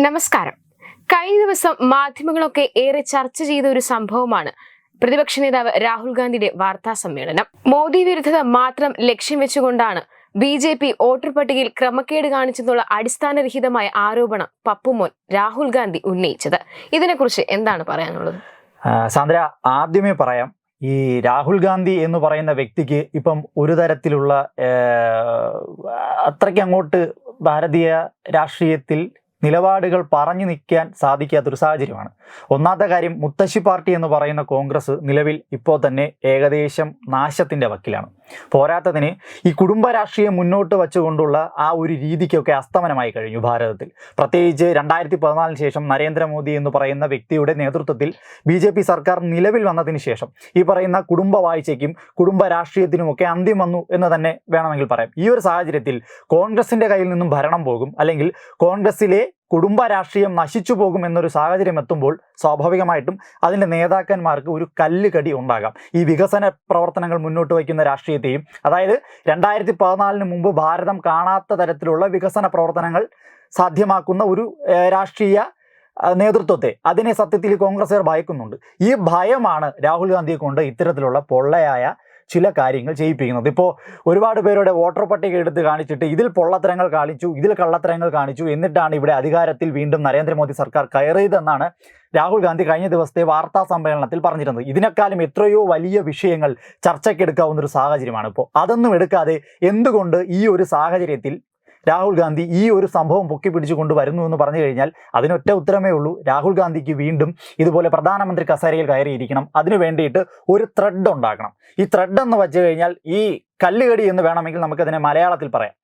നമസ്കാരം. കഴിഞ്ഞ ദിവസം മാധ്യമങ്ങളൊക്കെ ഏറെ ചർച്ച ചെയ്ത ഒരു സംഭവമാണ് പ്രതിപക്ഷ നേതാവ് രാഹുൽ ഗാന്ധിയുടെ വാർത്താ സമ്മേളനം. മോദി വിരുദ്ധത മാത്രം ലക്ഷ്യം വെച്ചുകൊണ്ടാണ് BJP വോട്ടർ പട്ടികയിൽ ക്രമക്കേട് കാണിച്ചെന്നുള്ള അടിസ്ഥാനരഹിതമായ ആരോപണം പപ്പുമോൻ രാഹുൽ ഗാന്ധി ഉന്നയിച്ചത്. ഇതിനെക്കുറിച്ച് എന്താണ് പറയാനുള്ളത്? സാന്ദ്ര, ആദ്യമേ പറയാം, ഈ രാഹുൽ ഗാന്ധി എന്ന് പറയുന്ന വ്യക്തിക്ക് ഇപ്പം ഒരു തരത്തിലുള്ള അത്രയ്ക്ക് അങ്ങോട്ട് ഭാരതീയ രാഷ്ട്രീയത്തിൽ നിലപാടുകൾ പറഞ്ഞു നിൽക്കാൻ സാധിക്കാത്തൊരു സാഹചര്യമാണ്. ഒന്നാമത്തെ കാര്യം, മുത്തശ്ശി പാർട്ടി എന്ന് പറയുന്ന കോൺഗ്രസ് നിലവിൽ ഇപ്പോൾ തന്നെ ഏകദേശം നാശത്തിൻ്റെ വക്കിലാണ്. പോരാത്തതിന് ഈ കുടുംബ രാഷ്ട്രീയം മുന്നോട്ട് വച്ചുകൊണ്ടുള്ള ആ ഒരു രീതിക്കൊക്കെ അസ്തമനമായി കഴിഞ്ഞു ഭാരതത്തിൽ. പ്രത്യേകിച്ച് 2014 ശേഷം നരേന്ദ്രമോദി എന്ന് പറയുന്ന വ്യക്തിയുടെ നേതൃത്വത്തിൽ BJP സർക്കാർ നിലവിൽ വന്നതിന് ശേഷം ഈ പറയുന്ന കുടുംബ വാഴ്ചയ്ക്കും കുടുംബ രാഷ്ട്രീയത്തിനുമൊക്കെ അന്ത്യം വന്നു എന്ന് തന്നെ വേണമെങ്കിൽ പറയാം. ഈ ഒരു സാഹചര്യത്തിൽ കോൺഗ്രസിൻ്റെ കയ്യിൽ നിന്നും ഭരണം പോകും, അല്ലെങ്കിൽ കോൺഗ്രസിലെ കുടുംബ രാഷ്ട്രീയം നശിച്ചു പോകും എന്നൊരു സാഹചര്യം എത്തുമ്പോൾ സ്വാഭാവികമായിട്ടും അതിൻ്റെ നേതാക്കന്മാർക്ക് ഒരു കല്ലുകടി ഉണ്ടാകാം. ഈ വികസന പ്രവർത്തനങ്ങൾ മുന്നോട്ട് വയ്ക്കുന്ന രാഷ്ട്രീയത്തെയും, അതായത് 2014 മുമ്പ് ഭാരതം കാണാത്ത തരത്തിലുള്ള വികസന പ്രവർത്തനങ്ങൾ സാധ്യമാക്കുന്ന ഒരു രാഷ്ട്രീയ നേതൃത്വത്തെ, അതിനെ സത്യത്തിൽ കോൺഗ്രസ്സുകാർ ഭയക്കുന്നുണ്ട്. ഈ ഭയമാണ് രാഹുൽ ഗാന്ധിയെ കൊണ്ട് ഇത്തരത്തിലുള്ള പൊള്ളയായ ചില കാര്യങ്ങൾ ചെയ്യിപ്പിക്കുന്നത്. ഇപ്പോൾ ഒരുപാട് പേരുടെ വോട്ടർ പട്ടിക എടുത്ത് കാണിച്ചിട്ട് ഇതിൽ പൊള്ളത്തരങ്ങൾ കാണിച്ചു, ഇതിൽ കള്ളത്തരങ്ങൾ കാണിച്ചു, എന്നിട്ടാണ് ഇവിടെ അധികാരത്തിൽ വീണ്ടും നരേന്ദ്രമോദി സർക്കാർ കയറിയതെന്നാണ് രാഹുൽ ഗാന്ധി കഴിഞ്ഞ ദിവസത്തെ വാർത്താ സമ്മേളനത്തിൽ പറഞ്ഞിരുന്നത്. ഇതിനേക്കാളും എത്രയോ വലിയ വിഷയങ്ങൾ ചർച്ചയ്ക്കെടുക്കാവുന്നൊരു സാഹചര്യമാണ് ഇപ്പോൾ. അതൊന്നും എടുക്കാതെ എന്തുകൊണ്ട് ഈ ഒരു സാഹചര്യത്തിൽ രാഹുൽ ഗാന്ധി ഈ ഒരു സംഭവം പൊക്കി പിടിച്ചു കൊണ്ടുവരുന്നു എന്ന് പറഞ്ഞു കഴിഞ്ഞാൽ അതിനൊറ്റ ഉത്തരമേ ഉള്ളൂ. രാഹുൽ ഗാന്ധിക്ക് വീണ്ടും ഇതുപോലെ പ്രധാനമന്ത്രി കസേരയിൽ കയറിയിരിക്കണം. അതിനു വേണ്ടിയിട്ട് ഒരു ത്രെഡ് ഉണ്ടാക്കണം. ഈ ത്രെഡ് എന്ന് വെച്ച് കഴിഞ്ഞാൽ ഈ കല്ലുകടി എന്ന് വേണമെങ്കിൽ നമുക്കതിനെ മലയാളത്തിൽ പറയാം.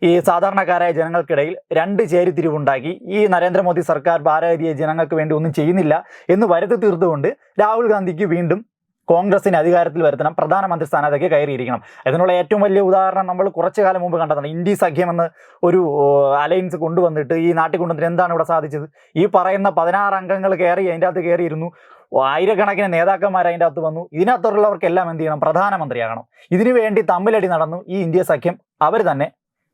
ഈ സാധാരണക്കാരായ ജനങ്ങൾക്കിടയിൽ രണ്ട് ചേരിതിരിവുണ്ടാക്കി ഈ നരേന്ദ്രമോദി സർക്കാർ ഭാരതീയ ജനങ്ങൾക്ക് വേണ്ടി ഒന്നും ചെയ്യുന്നില്ല എന്ന് വരുത്തി തീർത്തുകൊണ്ട് രാഹുൽ ഗാന്ധിക്ക് വീണ്ടും കോൺഗ്രസിനെ അധികാരത്തിൽ വരുത്തണം, പ്രധാനമന്ത്രി സ്ഥാനത്തേക്ക് കയറിയിരിക്കണം. ഇതിനുള്ള ഏറ്റവും വലിയ ഉദാഹരണം നമ്മൾ കുറച്ചു കാലം മുമ്പ് കണ്ടതാണ്. ഇന്ത്യ സഖ്യമെന്ന് ഒരു അലയൻസ് കൊണ്ടുവന്നിട്ട് ഈ നാട്ടിൽ കൊണ്ടുവന്നിട്ട് എന്താണ് ഇവിടെ സാധിച്ചത്? ഈ പറയുന്ന 16 അംഗങ്ങൾ കയറി അതിൻ്റെ അകത്ത് കയറിയിരുന്നു, ആയിരക്കണക്കിന് നേതാക്കന്മാർ അതിൻ്റെ അകത്ത് വന്നു. ഇതിനകത്തുള്ളവർക്കെല്ലാം എന്ത് ചെയ്യണം? പ്രധാനമന്ത്രിയാകണം. ഇതിനു വേണ്ടി തമ്മിലടി നടന്നു. ഈ ഇന്ത്യ സഖ്യം അവർ തന്നെ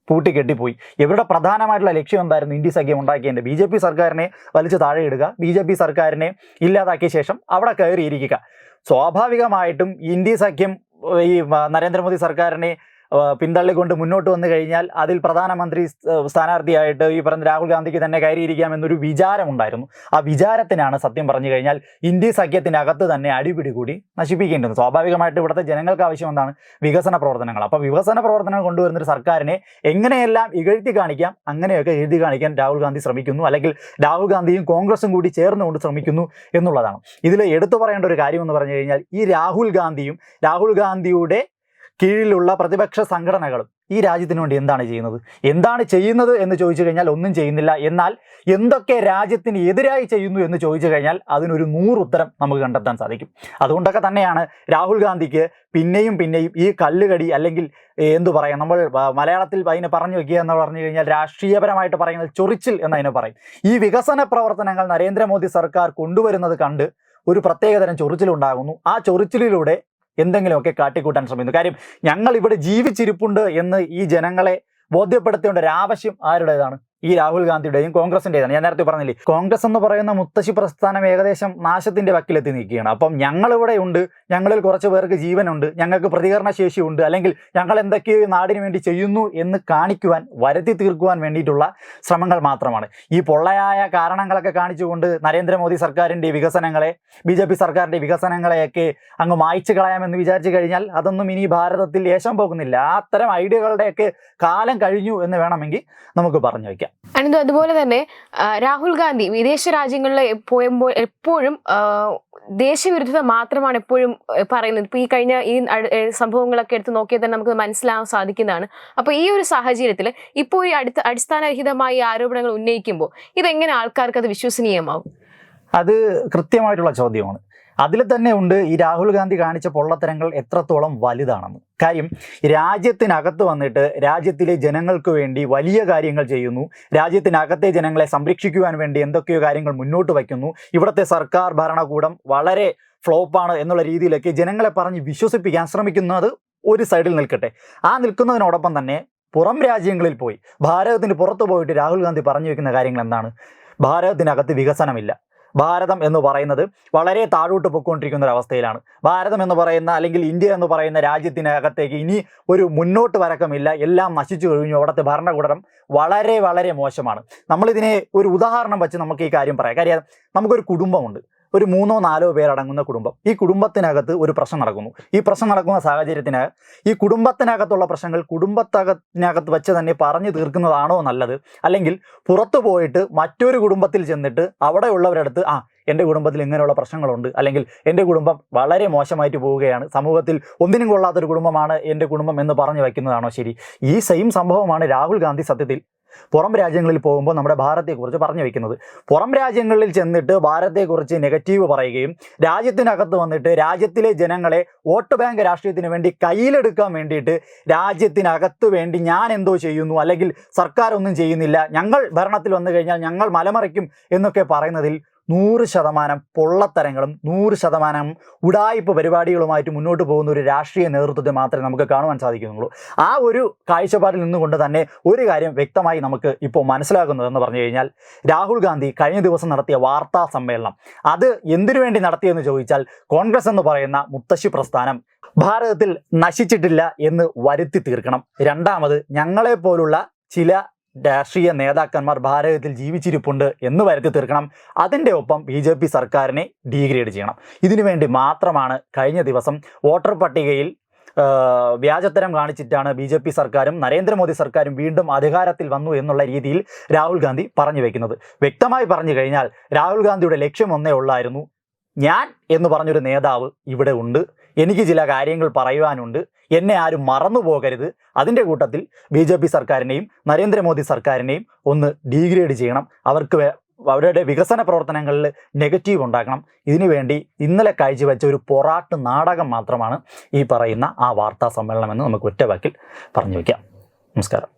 പൂട്ടിക്കെട്ടിപ്പോയി. ഇവരുടെ പ്രധാനമായിട്ടുള്ള ലക്ഷ്യം എന്തായിരുന്നു? ഇന്ത്യ സഖ്യം ഉണ്ടാക്കിയതിൻ്റെ BJP സർക്കാരിനെ വലിച്ചു താഴെയിടുക, BJP സർക്കാരിനെ ഇല്ലാതാക്കിയ ശേഷം അവിടെ കയറിയിരിക്കുക. സ്വാഭാവികമായിട്ടും ഇന്ത്യ സഖ്യം ഈ നരേന്ദ്രമോദി സർക്കാരിനെ പിന്തള്ളിക്കൊണ്ട് മുന്നോട്ട് വന്നു കഴിഞ്ഞാൽ അതിൽ പ്രധാനമന്ത്രി സ്ഥാനാർത്ഥിയായിട്ട് ഈ പറഞ്ഞ രാഹുൽ ഗാന്ധിക്ക് തന്നെ കയറിയിരിക്കാമെന്നൊരു വിചാരമുണ്ടായിരുന്നു. ആ വിചാരത്തിനാണ് സത്യം പറഞ്ഞു കഴിഞ്ഞാൽ ഇന്ത്യ സഖ്യത്തിനകത്ത് തന്നെ അടിപിടി കൂടി നശിപ്പിക്കേണ്ടത്. സ്വാഭാവികമായിട്ട് ഇവിടുത്തെ ജനങ്ങൾക്ക് ആവശ്യം എന്താണ്? വികസന പ്രവർത്തനങ്ങൾ. അപ്പോൾ വികസന പ്രവർത്തനങ്ങൾ കൊണ്ടുവരുന്നൊരു സർക്കാരിനെ എങ്ങനെയെല്ലാം ഇകഴ്ത്തി കാണിക്കാം അങ്ങനെയൊക്കെ എഴുതി കാണിക്കാൻ രാഹുൽ ഗാന്ധി ശ്രമിക്കുന്നു, അല്ലെങ്കിൽ രാഹുൽ ഗാന്ധിയും കോൺഗ്രസും കൂടി ചേർന്നുകൊണ്ട് ശ്രമിക്കുന്നു എന്നുള്ളതാണ്. ഇതിൽ എടുത്തു പറയേണ്ട ഒരു കാര്യം എന്ന് പറഞ്ഞു കഴിഞ്ഞാൽ ഈ രാഹുൽ ഗാന്ധിയുടെ കീഴിലുള്ള പ്രതിപക്ഷ സംഘടനകളും ഈ രാജ്യത്തിന് വേണ്ടി എന്താണ് ചെയ്യുന്നത് എന്ന് ചോദിച്ചു കഴിഞ്ഞാൽ ഒന്നും ചെയ്യുന്നില്ല. എന്നാൽ എന്തൊക്കെ രാജ്യത്തിന് എതിരായി ചെയ്യുന്നു എന്ന് ചോദിച്ചു കഴിഞ്ഞാൽ അതിനൊരു 100 ഉത്തരം നമുക്ക് കണ്ടെത്താൻ സാധിക്കും. അതുകൊണ്ടൊക്കെ തന്നെയാണ് രാഹുൽ ഗാന്ധിക്ക് പിന്നെയും ഈ കല്ലുകടി, അല്ലെങ്കിൽ എന്തു പറയാം, നമ്മൾ മലയാളത്തിൽ അതിനെ പറഞ്ഞു വയ്ക്കുക എന്ന് പറഞ്ഞു കഴിഞ്ഞാൽ രാഷ്ട്രീയപരമായിട്ട് പറയുന്നത് ചൊറിച്ചിൽ എന്നതിനെ പറയും. ഈ വികസന പ്രവർത്തനങ്ങൾ നരേന്ദ്രമോദി സർക്കാർ കൊണ്ടുവരുന്നത് കണ്ട് ഒരു പ്രത്യേകതരം ചൊറിച്ചിലുണ്ടാകുന്നു. ആ ചൊറിച്ചിലിലൂടെ എന്തെങ്കിലുമൊക്കെ കാട്ടിക്കൂട്ടാൻ ശ്രമിക്കുന്നു. കാര്യം, ഞങ്ങൾ ഇവിടെ ജീവിച്ചിരിപ്പുണ്ട് എന്ന് ഈ ജനങ്ങളെ ബോധ്യപ്പെടുത്തേണ്ട ഒരു ആവശ്യം ആരുടേതാണ്? ഈ രാഹുൽ ഗാന്ധിയുടെയും കോൺഗ്രസിൻ്റെതാണ്. ഞാൻ നേരത്തെ പറഞ്ഞില്ലേ, കോൺഗ്രസ് എന്ന് പറയുന്ന മുത്തശ്ശി പ്രസ്ഥാനം ഏകദേശം നാശത്തിൻ്റെ വക്കിലെത്തി നിൽക്കുകയാണ്. അപ്പം ഞങ്ങളിവിടെ ഉണ്ട്, ഞങ്ങളിൽ കുറച്ച് പേർക്ക് ജീവനുണ്ട്, ഞങ്ങൾക്ക് പ്രതികരണ ശേഷിയുണ്ട്, അല്ലെങ്കിൽ ഞങ്ങൾ എന്തൊക്കെയോ നാടിന് വേണ്ടി ചെയ്യുന്നു എന്ന് കാണിക്കുവാൻ, വരുത്തി തീർക്കുവാൻ വേണ്ടിയിട്ടുള്ള ശ്രമങ്ങൾ മാത്രമാണ്. ഈ പൊള്ളയായ കാരണങ്ങളൊക്കെ കാണിച്ചുകൊണ്ട് നരേന്ദ്രമോദി സർക്കാരിൻ്റെ വികസനങ്ങളെ, BJP സർക്കാരിൻ്റെ വികസനങ്ങളെയൊക്കെ അങ്ങ് മായ്ച്ചു കളയാമെന്ന് വിചാരിച്ചു കഴിഞ്ഞാൽ അതൊന്നും ഇനി ഭാരതത്തിൽ യേശം പോകുന്നില്ല. അത്തരം ഐഡിയകളുടെയൊക്കെ കാലം കഴിഞ്ഞു എന്ന് വേണമെങ്കിൽ നമുക്ക് പറഞ്ഞു വയ്ക്കാം. അനന്തു, അതുപോലെ തന്നെ രാഹുൽ ഗാന്ധി വിദേശ രാജ്യങ്ങളിൽ പോയപ്പോൾ എപ്പോഴും ദേശവിരുദ്ധത മാത്രമാണ് എപ്പോഴും പറയുന്നത്. ഇപ്പോൾ ഈ കഴിഞ്ഞ ഈ സംഭവങ്ങളൊക്കെ എടുത്ത് നോക്കിയാൽ തന്നെ നമുക്ക് മനസ്സിലാകാൻ സാധിക്കുന്നതാണ്. അപ്പോൾ ഈ ഒരു സാഹചര്യത്തിൽ ഇപ്പോൾ ഈ അടിസ്ഥാനരഹിതമായ ആരോപണങ്ങൾ ഉന്നയിക്കുമ്പോൾ ഇതെങ്ങനെ ആൾക്കാർക്ക് അത് വിശ്വസനീയമാവും? അത് കൃത്യമായിട്ടുള്ള ചോദ്യമാണ്. അതിൽ തന്നെ ഉണ്ട് ഈ രാഹുൽ ഗാന്ധി കാണിച്ച പൊള്ളത്തരങ്ങൾ എത്രത്തോളം വലുതാണെന്ന്. കാര്യം, രാജ്യത്തിനകത്ത് വന്നിട്ട് രാജ്യത്തിലെ ജനങ്ങൾക്ക് വേണ്ടി വലിയ കാര്യങ്ങൾ ചെയ്യുന്നു, രാജ്യത്തിനകത്തെ ജനങ്ങളെ സംരക്ഷിക്കുവാൻ വേണ്ടി എന്തൊക്കെയോ കാര്യങ്ങൾ മുന്നോട്ട് വയ്ക്കുന്നു. ഇവിടുത്തെ സർക്കാർ ഭരണകൂടം വളരെ ഫ്ലോപ്പാണ് എന്നുള്ള രീതിയിലൊക്കെ ജനങ്ങളെ പറഞ്ഞ് വിശ്വസിപ്പിക്കാൻ ശ്രമിക്കുന്നത് ഒരു സൈഡിൽ നിൽക്കട്ടെ. ആ നിൽക്കുന്നതിനോടൊപ്പം തന്നെ പുറം രാജ്യങ്ങളിൽ പോയി, ഭാരതത്തിന് പുറത്തു പോയിട്ട് രാഹുൽ ഗാന്ധി പറഞ്ഞു വെക്കുന്ന കാര്യങ്ങൾ എന്താണ്? ഭാരതത്തിനകത്ത് വികസനമില്ല. ഭാരതം എന്ന് പറയുന്നത് വളരെ താഴോട്ട് പൊയ്ക്കൊണ്ടിരിക്കുന്ന ഒരു അവസ്ഥയിലാണ്. ഭാരതം എന്ന് പറയുന്ന അല്ലെങ്കിൽ ഇന്ത്യ എന്ന് പറയുന്ന രാജ്യത്തിനകത്തേക്ക് ഇനി ഒരു മുന്നോട്ട് വരക്കമില്ല. എല്ലാം നശിച്ചു കഴിഞ്ഞു. അവിടുത്തെ ഭരണകൂടം വളരെ വളരെ മോശമാണ്. നമ്മളിതിനെ ഒരു ഉദാഹരണം വെച്ച് നമുക്ക് ഈ കാര്യം പറയാം. കാര്യം നമുക്കൊരു കുടുംബമുണ്ട്, ഒരു 3-4 പേരടങ്ങുന്ന കുടുംബം. ഈ കുടുംബത്തിനകത്ത് ഒരു പ്രശ്നം നടക്കുന്നു. ഈ പ്രശ്നം നടക്കുന്ന സാഹചര്യത്തിന് ഈ കുടുംബത്തിനകത്തുള്ള പ്രശ്നങ്ങൾ കുടുംബത്തിനകത്ത് വെച്ച് തന്നെ പറഞ്ഞു തീർക്കുന്നതാണോ നല്ലത്, അല്ലെങ്കിൽ പുറത്തു പോയിട്ട് മറ്റൊരു കുടുംബത്തിൽ ചെന്നിട്ട് അവിടെയുള്ളവരടുത്ത് എൻ്റെ കുടുംബത്തിൽ ഇങ്ങനെയുള്ള പ്രശ്നങ്ങളുണ്ട്, അല്ലെങ്കിൽ എൻ്റെ കുടുംബം വളരെ മോശമായിട്ട് പോവുകയാണ്, സമൂഹത്തിൽ ഒന്നിനും കൊള്ളാത്തൊരു കുടുംബമാണ് എൻ്റെ കുടുംബം എന്ന് പറഞ്ഞു വയ്ക്കുന്നതാണോ ശരി? ഈ സെയിം സംഭവമാണ് രാഹുൽ ഗാന്ധി സത്യത്തിൽ പുറം രാജ്യങ്ങളിൽ പോകുമ്പോൾ നമ്മുടെ ഭാരതത്തെക്കുറിച്ച് പറഞ്ഞു വയ്ക്കുന്നത്. പുറം രാജ്യങ്ങളിൽ ചെന്നിട്ട് ഭാരതത്തെക്കുറിച്ച് നെഗറ്റീവ് പറയുകയും രാജ്യത്തിനകത്ത് വന്നിട്ട് രാജ്യത്തിലെ ജനങ്ങളെ വോട്ട് ബാങ്ക് രാഷ്ട്രീയത്തിന് വേണ്ടി കയ്യിലെടുക്കാൻ വേണ്ടിയിട്ട് രാജ്യത്തിനകത്ത് വേണ്ടി ഞാൻ എന്തോ ചെയ്യുന്നു, അല്ലെങ്കിൽ സർക്കാർ ഒന്നും ചെയ്യുന്നില്ല, ഞങ്ങൾ ഭരണത്തിൽ വന്നു കഴിഞ്ഞാൽ ഞങ്ങൾ മലമറിക്കും എന്നൊക്കെ പറയുന്നതിൽ 100% പൊള്ളത്തരങ്ങളും 100% ഉഡായിപ്പ് പരിപാടികളുമായിട്ട് മുന്നോട്ട് പോകുന്ന ഒരു രാഷ്ട്രീയ നേതൃത്വത്തെ മാത്രമേ നമുക്ക് കാണുവാൻ സാധിക്കുന്നുള്ളൂ. ആ ഒരു കാഴ്ചപ്പാടിൽ നിന്നുകൊണ്ട് തന്നെ ഒരു കാര്യം വ്യക്തമായി നമുക്ക് ഇപ്പോൾ മനസ്സിലാകുന്നതെന്ന് പറഞ്ഞു കഴിഞ്ഞാൽ, രാഹുൽ ഗാന്ധി കഴിഞ്ഞ ദിവസം നടത്തിയ വാർത്താ സമ്മേളനം അത് എന്തിനു വേണ്ടി നടത്തിയെന്ന് ചോദിച്ചാൽ, കോൺഗ്രസ് എന്ന് പറയുന്ന മുത്തശ്ശി പ്രസ്ഥാനം ഭാരതത്തിൽ നശിച്ചിട്ടില്ല എന്ന് വരുത്തി തീർക്കണം. രണ്ടാമത്, ഞങ്ങളെപ്പോലുള്ള ചില രാഷ്ട്രീയ നേതാക്കന്മാർ ഭാരതത്തിൽ ജീവിച്ചിരിപ്പുണ്ട് എന്ന് വരുത്തി തീർക്കണം. അതിൻ്റെ ഒപ്പം BJP സർക്കാരിനെ ഡീഗ്രേഡ് ചെയ്യണം. ഇതിനുവേണ്ടി മാത്രമാണ് കഴിഞ്ഞ ദിവസം വോട്ടർ പട്ടികയിൽ വ്യാജത്തരം കാണിച്ചിട്ടാണ് BJP സർക്കാരും നരേന്ദ്രമോദി സർക്കാരും വീണ്ടും അധികാരത്തിൽ വന്നു എന്നുള്ള രീതിയിൽ രാഹുൽ ഗാന്ധി പറഞ്ഞു വയ്ക്കുന്നത്. വ്യക്തമായി പറഞ്ഞു കഴിഞ്ഞാൽ രാഹുൽ ഗാന്ധിയുടെ ലക്ഷ്യം ഒന്നേ ഉള്ളായിരുന്നു, ഞാൻ എന്ന് പറഞ്ഞൊരു നേതാവ് ഇവിടെ ഉണ്ട്, എനിക്ക് ചില കാര്യങ്ങൾ പറയുവാനുണ്ട്, എന്നെ ആരും മറന്നു പോകരുത്. അതിൻ്റെ കൂട്ടത്തിൽ BJP സർക്കാരിനെയും നരേന്ദ്രമോദി സർക്കാരിനെയും ഒന്ന് ഡീഗ്രേഡ് ചെയ്യണം. അവരുടെ വികസന പ്രവർത്തനങ്ങളിൽ നെഗറ്റീവ് ഉണ്ടാക്കണം. ഇതിനുവേണ്ടി ഇന്നലെ കാഴ്ചവെച്ച ഒരു പൊറാട്ട് നാടകം മാത്രമാണ് ഈ പറയുന്ന ആ വാർത്താ സമ്മേളനം എന്ന് നമുക്ക് ഒറ്റ വാക്കിൽ പറഞ്ഞു വയ്ക്കാം. നമസ്കാരം.